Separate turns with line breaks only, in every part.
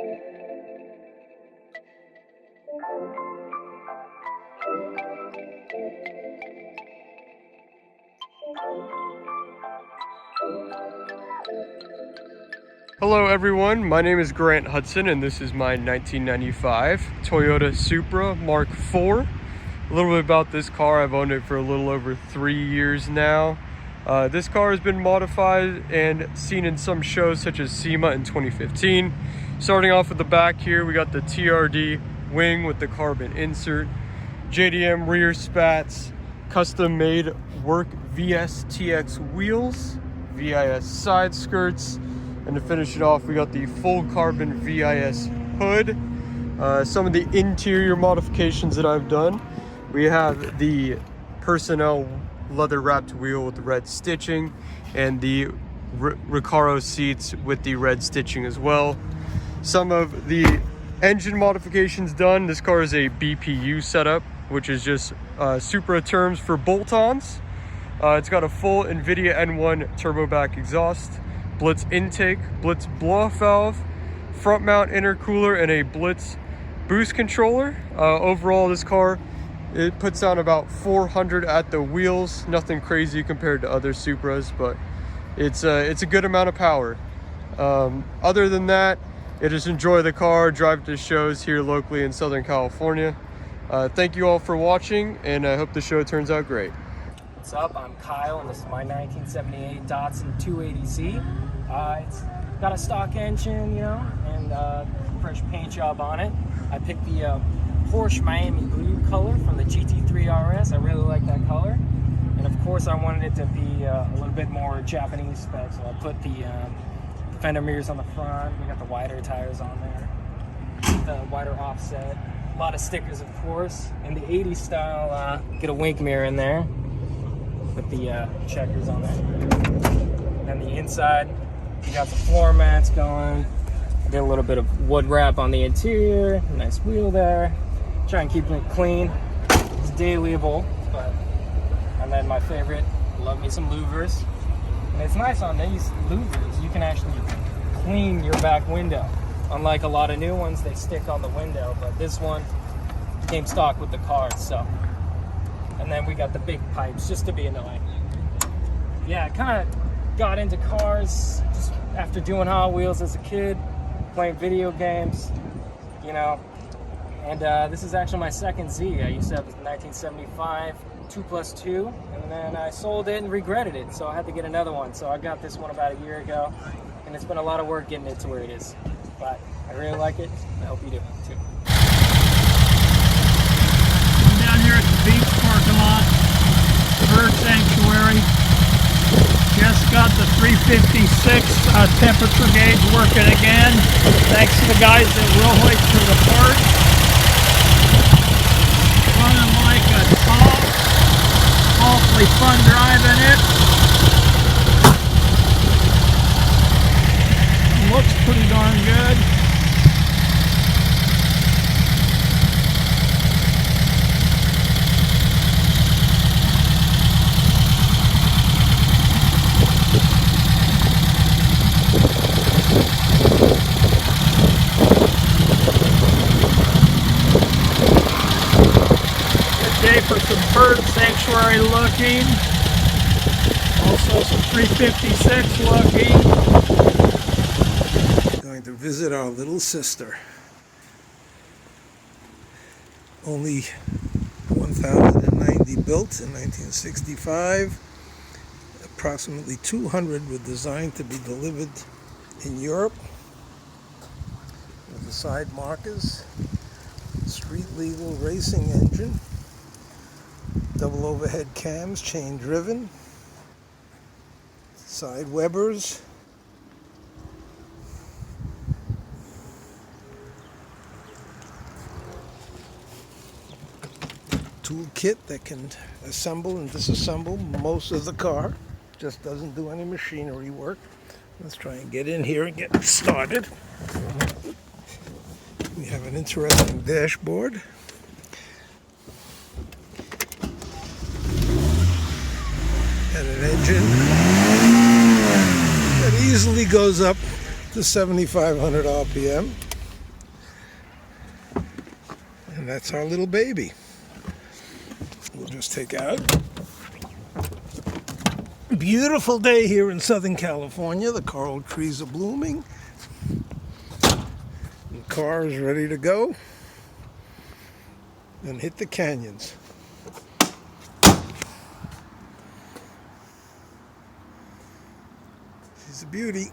Hello everyone, my name is Grant Hudson and this is my 1995 Toyota Supra Mark IV. A little bit about this car. I've owned it for a little over 3 years now. This car has been modified and seen in some shows such as SEMA in 2015. Starting off with the back here, we got the TRD wing with the carbon insert, JDM rear spats, custom made work VSTX wheels, VIS side skirts, and to finish it off, we got the full carbon VIS hood. Some of the interior modifications that I've done, we have the personnel leather wrapped wheel with the red stitching and the Recaro seats with the red stitching as well. Some of the engine modifications done, this car is a BPU setup, which is just Supra terms for bolt-ons. It's got a full NVIDIA N1 turbo back exhaust, Blitz intake, Blitz blow-off valve, front mount intercooler, and a Blitz boost controller. Overall, this car, it puts down about 400 at the wheels. Nothing crazy compared to other Supras, but it's a good amount of power. Other than that, just enjoy the car, drive to shows here locally in Southern California. Thank you all for watching, and I hope the show turns out great.
What's up? I'm Kyle, and this is my 1978 Datsun 280Z. It's got a stock engine, you know, and fresh paint job on it. I picked the Porsche Miami Blue color from the GT3 RS. I really like that color. And of course, I wanted it to be a little bit more Japanese spec, so I put the fender mirrors on the front. We got the wider tires on there, the wider offset. A lot of stickers, of course. In the 80s style, get a wink mirror in there with the checkers on there. And the inside, we got the floor mats going. I did a little bit of wood wrap on the interior. Nice wheel there. Try and keep it clean. It's dailyable, but and then my favorite, love me some louvers. And it's nice on these louvers, you can actually clean your back window. Unlike a lot of new ones, they stick on the window, but this one came stock with the car, so. And then we got the big pipes, just to be annoying. Yeah, I kind of got into cars just after doing Hot Wheels as a kid, playing video games, you know. And this is actually my second Z. I used to have a 1975 2+2, and then I sold it and regretted it, so I had to get another one. So I got this one about a year ago, and it's been a lot of work getting it to where it is. But I really like it. I hope you do too.
I'm down here at the beach parking lot, bird sanctuary. Just got the 356 temperature gauge working again. Thanks to the guys at Wilhoit for the part. Running like a top. Awfully fun driving it. Looks pretty darn good. Good day for some bird sanctuary looking. Also some 356 looking.
Going to visit our little sister. Only 1,090 built in 1965. Approximately 200 were designed to be delivered in Europe. With the side markers, street legal racing engine, double overhead cams, chain driven, side Webers. Tool kit that can assemble and disassemble most of the car. Just doesn't do any machinery work. Let's try and get in here and get started. We have an interesting dashboard. And an engine that easily goes up to 7,500 RPM. that's our little baby. We'll just take out. Beautiful day here in Southern California. The coral trees are blooming. The car is ready to go and hit the canyons. She's a beauty.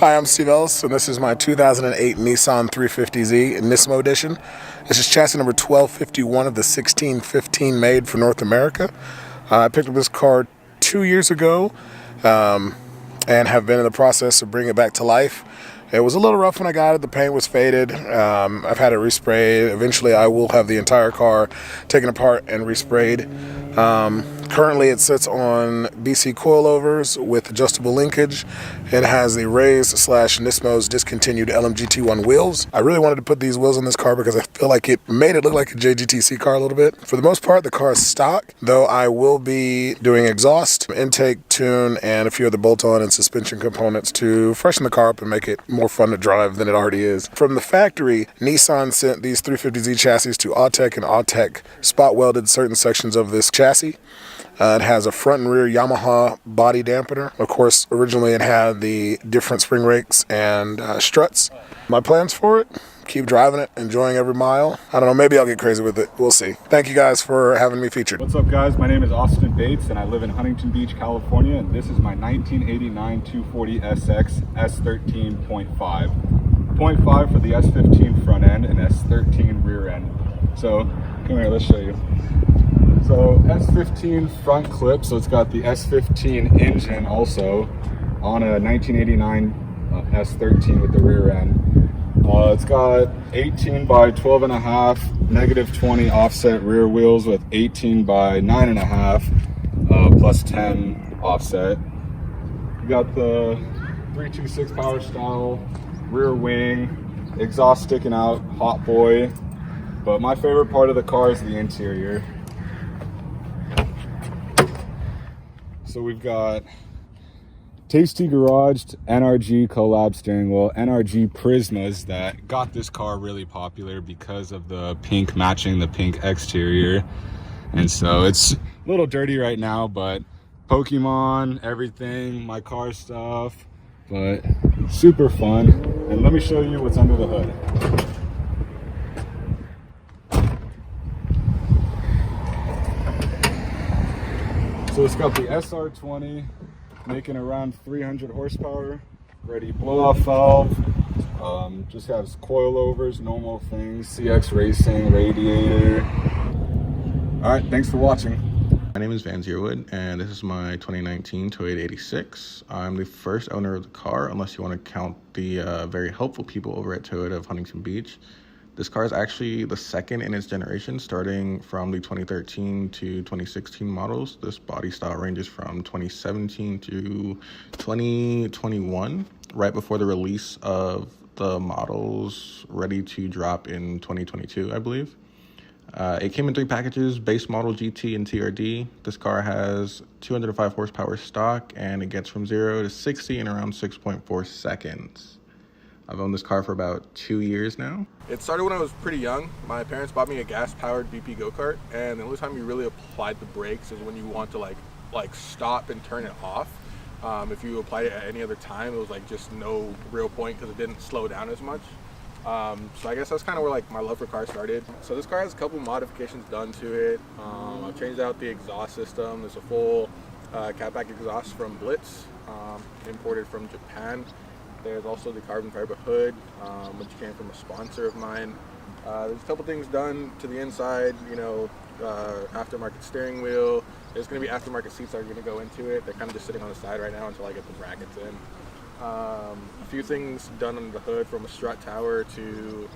Hi, I'm Steve Ellis, and this is my 2008 Nissan 350Z Nismo Edition. This is chassis number 1251 of the 1615 made for North America. I picked up this car 2 years ago and have been in the process of bringing it back to life. It was a little rough when I got it. The paint was faded. I've had it resprayed. Eventually, I will have the entire car taken apart and resprayed. Currently, it sits on BC coilovers with adjustable linkage. It has the raised / Nismo's discontinued LMGT1 wheels. I really wanted to put these wheels on this car because I feel like it made it look like a JGTC car a little bit. For the most part, the car is stock, though I will be doing exhaust, intake, tune, and a few other bolt-on and suspension components to freshen the car up and make it more fun to drive than it already is. From the factory, Nissan sent these 350Z chassis to Autech, and Autech spot welded certain sections of this chassis. It has a front and rear Yamaha body dampener. Of course, originally it had the different spring rakes and struts. My plans for it, keep driving it, enjoying every mile. I don't know, maybe I'll get crazy with it. We'll see. Thank you guys for having me featured.
What's up, guys? My name is Austin Bates, and I live in Huntington Beach, California, and this is my 1989 240SX S13.5. 0.5 for the S15 front end and S13 rear end. So, come here, let's show you. So S15 front clip, so it's got the S15 engine also on a 1989 S13 with the rear end. It's got 18 by 12.5 -20 offset rear wheels with 18 by 9.5 plus 10 offset. You got the 326 power style rear wing, exhaust sticking out, hot boy. But my favorite part of the car is the interior. So we've got Tasty Garaged NRG collab steering wheel, NRG Prismas that got this car really popular because of the pink matching the pink exterior. And so it's a little dirty right now, but Pokemon, everything, my car stuff, but super fun. And let me show you what's under the hood. So it's got the SR20 making around 300 horsepower, ready blow-off valve, just has coilovers, normal things, CX Racing, radiator. All right, thanks for watching.
My name is Van Zierwood, and this is my 2019 Toyota 86. I'm the first owner of the car, unless you want to count the very helpful people over at Toyota of Huntington Beach. This car is actually the second in its generation, starting from the 2013 to 2016 models. This body style ranges from 2017 to 2021, right before the release of the models ready to drop in 2022, I believe. It came in 3 packages: base model, GT, and TRD. This car has 205 horsepower stock, and it gets from 0 to 60 in around 6.4 seconds. I've owned this car for about 2 years now.
It started when I was pretty young. My parents bought me a gas-powered BP go-kart, and the only time you really applied the brakes is when you want to like stop and turn it off. If you applied it at any other time, it was like just no real point because it didn't slow down as much. So I guess that's kind of where like my love for cars started. So this car has a couple modifications done to it. I've changed out the exhaust system. There's a full catback exhaust from Blitz, imported from Japan. There's also the carbon fiber hood, which came from a sponsor of mine. There's a couple things done to the inside, you know, aftermarket steering wheel. There's going to be aftermarket seats that are going to go into it. They're kind of just sitting on the side right now until I get the brackets in. A few things done under the hood, from a strut tower to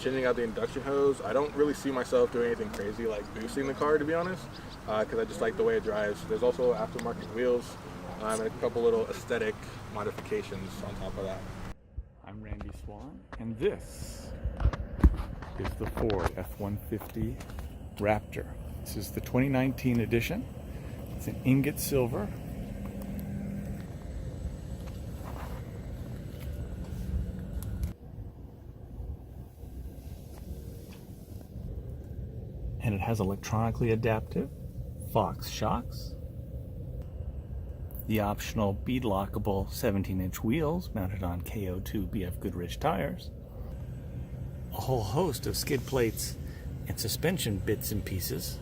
changing out the induction hose. I don't really see myself doing anything crazy like boosting the car, to be honest, because I just like the way it drives. There's also aftermarket wheels and a couple little aesthetic modifications on top of that.
I'm Randy Swan, and this is the Ford F-150 Raptor. This is the 2019 edition. It's an ingot silver. And it has electronically adaptive Fox shocks, the optional bead-lockable 17-inch wheels mounted on KO2 BF Goodrich tires, a whole host of skid plates and suspension bits and pieces,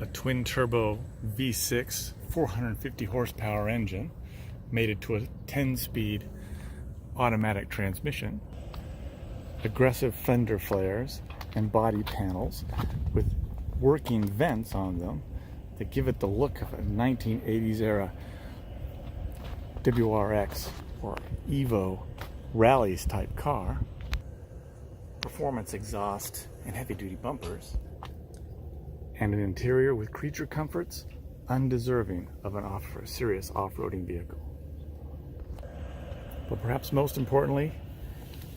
a twin-turbo V6 450 horsepower engine mated to a 10-speed automatic transmission, aggressive fender flares and body panels with working vents on them that give it the look of a 1980s era WRX or Evo rallies type car, performance exhaust and heavy duty bumpers, and an interior with creature comforts undeserving of a serious off-roading vehicle. But perhaps most importantly,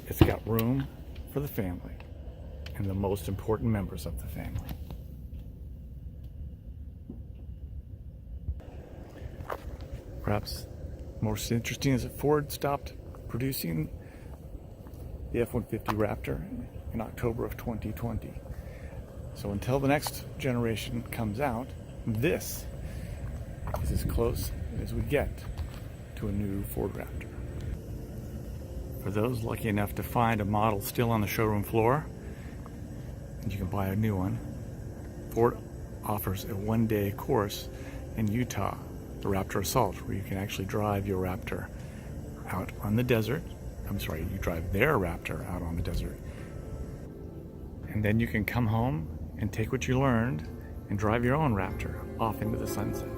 it's got room for the family and the most important members of the family. Perhaps most interesting is that Ford stopped producing the F-150 Raptor in October of 2020. So until the next generation comes out, this is as close as we get to a new Ford Raptor. For those lucky enough to find a model still on the showroom floor, and you can buy a new one, Ford offers a one-day course in Utah, the Raptor Assault, where you can actually drive your Raptor out on the desert. You drive their Raptor out on the desert. And then you can come home and take what you learned and drive your own Raptor off into the sunset.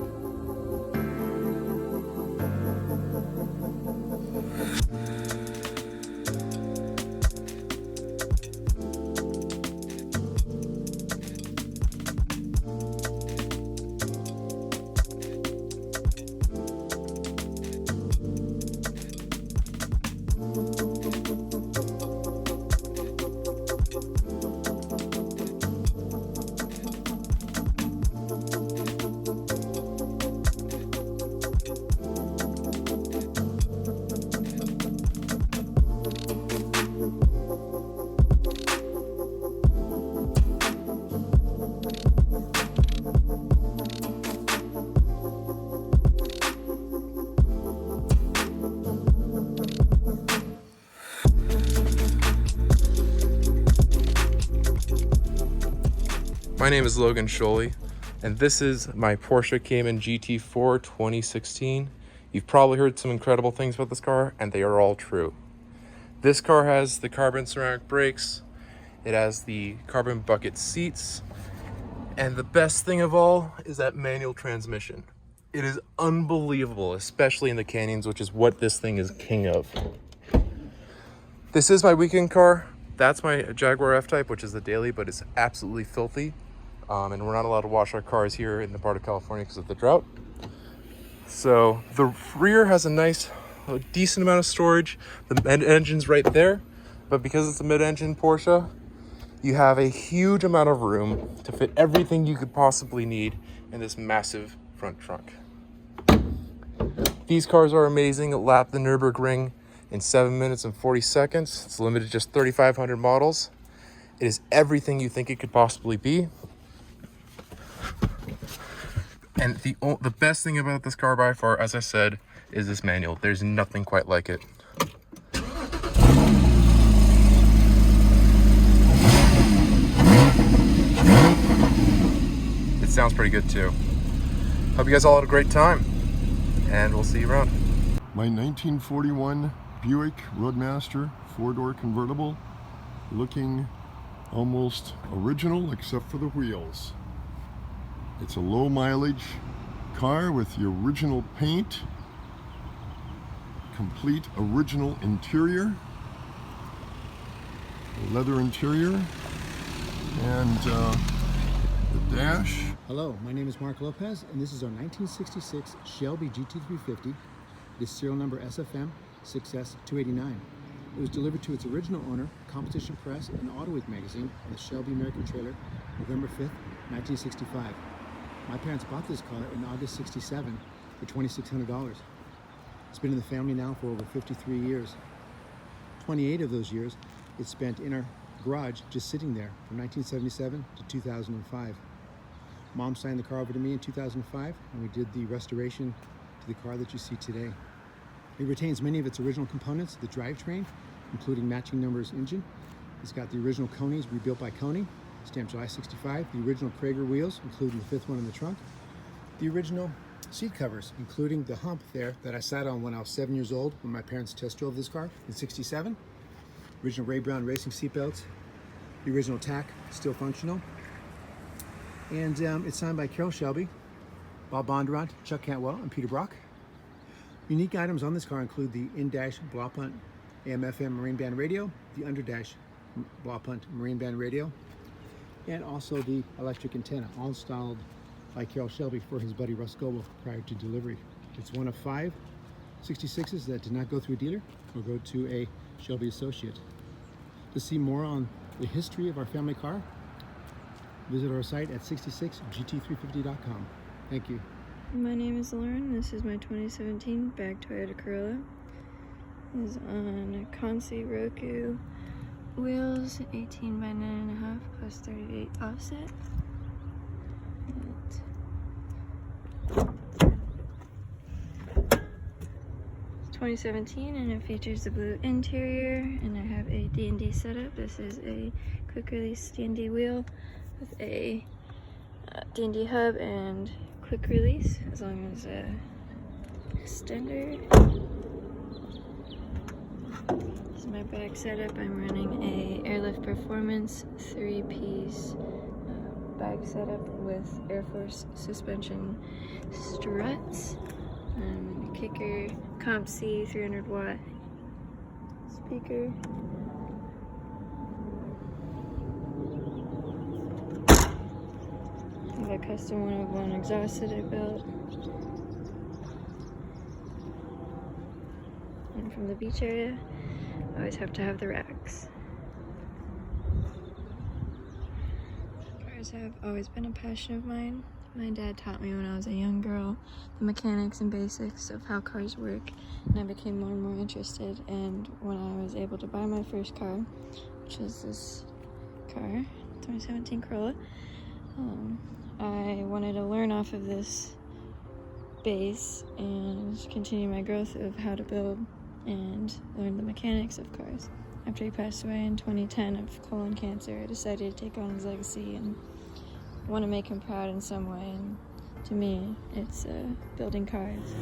My name is Logan Scholey, and this is my Porsche Cayman GT4 2016. You've probably heard some incredible things about this car, and they are all true. This car has the carbon ceramic brakes, it has the carbon bucket seats, and the best thing of all is that manual transmission. It is unbelievable, especially in the canyons, which is what this thing is king of. This is my weekend car. That's my Jaguar F-Type, which is the daily, but it's absolutely filthy. And we're not allowed to wash our cars here in the part of California because of the drought. So the rear has a decent amount of storage. The engine's right there, but because it's a mid-engine Porsche, you have a huge amount of room to fit everything you could possibly need in this massive front trunk. These cars are amazing, lap the Nürburgring.
in 7 minutes and 40 seconds. It's limited to just 3,500 models. It is everything you think it could possibly be. And the best thing about this car by far, as I said, is this manual. There's nothing quite like it. It sounds pretty good too. Hope you guys all had a great time, and we'll see you around.
My 1941 Buick Roadmaster 4-door convertible, looking almost original except for the wheels. It's a low mileage car with the original paint, complete original interior, leather interior, and the dash.
Hello, my name is Mark Lopez, and this is our 1966 Shelby GT350. This serial number SFM 6S289. It was delivered to its original owner, Competition Press and Auto Week magazine, on the Shelby American trailer, November 5th, 1965. My parents bought this car in August '67 for $2,600. It's been in the family now for over 53 years. 28 of those years it's spent in our garage just sitting there from 1977 to 2005. Mom signed the car over to me in 2005, and we did the restoration to the car that you see today. It retains many of its original components, the drivetrain, including matching numbers engine. It's got the original Coneys rebuilt by Coney, stamped July '65, the original Krager wheels, including the fifth one in the trunk, the original seat covers, including the hump there that I sat on when I was 7 years old when my parents test drove this car in '67, original Ray Brown racing seat belts, the original tack, still functional, and it's signed by Carroll Shelby, Bob Bondurant, Chuck Cantwell, and Peter Brock. Unique items on this car include the in-dash Blaupunkt AM/FM Marine Band radio, the under-dash Blaupunkt Marine Band radio, and also the electric antenna, all installed by Carroll Shelby for his buddy Russ Goebel prior to delivery. It's one of 5 66s that did not go through a dealer or go to a Shelby associate. To see more on the history of our family car, visit our site at 66gt350.com. Thank you.
My name is Lauren. This is my 2017 bag Toyota Corolla. It is on Consi Roku wheels, 18 by 9.5 plus 38 offset. It's 2017 and it features the blue interior, and I have a D&D setup. This is a quick release D&D wheel with a D&D hub and quick release, as long as extender. This is my bag setup. I'm running a Airlift Performance 3-piece bag setup with Air Force suspension struts, kicker, Comp C 300 watt speaker. A custom 101 exhaust that I built. And from the beach area, I always have to have the racks. Cars have always been a passion of mine. My dad taught me when I was a young girl the mechanics and basics of how cars work, and I became more and more interested. And when I was able to buy my first car, which is this car, 2017 Corolla, I wanted to learn off of this base and continue my growth of how to build and learn the mechanics of cars. After he passed away in 2010 of colon cancer, I decided to take on his legacy and want to make him proud in some way. And to me, it's building cars.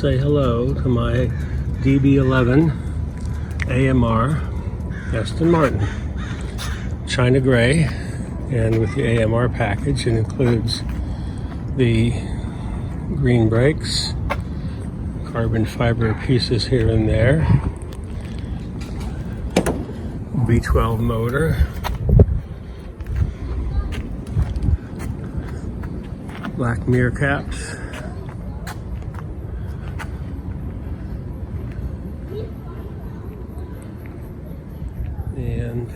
say hello to my DB11 AMR Aston Martin. China gray, and with the AMR package it includes the green brakes, carbon fiber pieces here and there, V12 motor, black mirror caps, and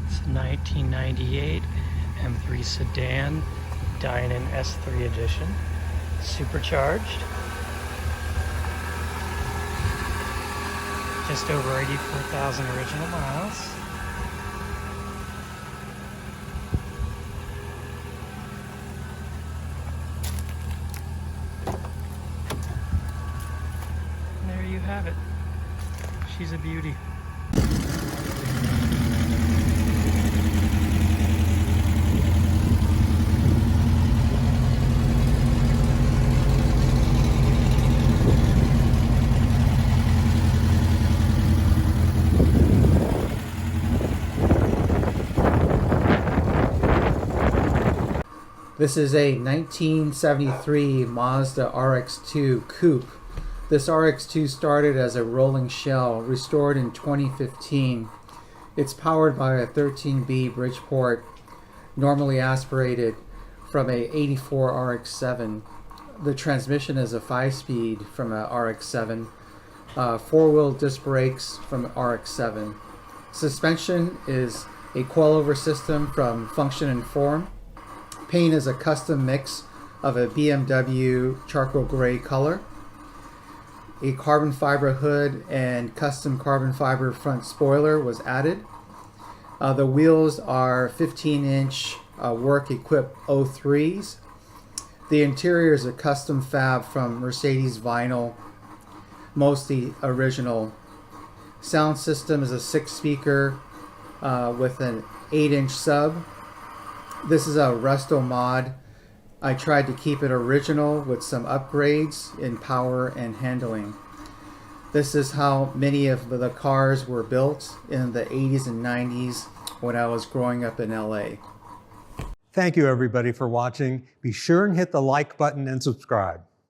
it's a 1998 M3 sedan, Dynan S3 edition, supercharged. Just over 84,000 original miles. And there you have it. She's a beauty.
This is a 1973 Mazda RX-2 coupe. This RX-2 started as a rolling shell, restored in 2015. It's powered by a 13B Bridgeport, normally aspirated from a 84 RX-7. The transmission is a 5-speed from a RX-7, 4-wheel disc brakes from RX-7. Suspension is a coilover system from Function and Form. Paint is a custom mix of a BMW charcoal gray color. A carbon fiber hood and custom carbon fiber front spoiler was added. The wheels are 15-inch work-equipped 03s. The interior is a custom fab from Mercedes vinyl, mostly original. Sound system is a 6-speaker with an 8-inch sub. This is a resto mod. I tried to keep it original with some upgrades in power and handling. This is how many of the cars were built in the 80s and 90s when I was growing up in LA.
Thank you everybody for watching. Be sure and hit the like button and subscribe.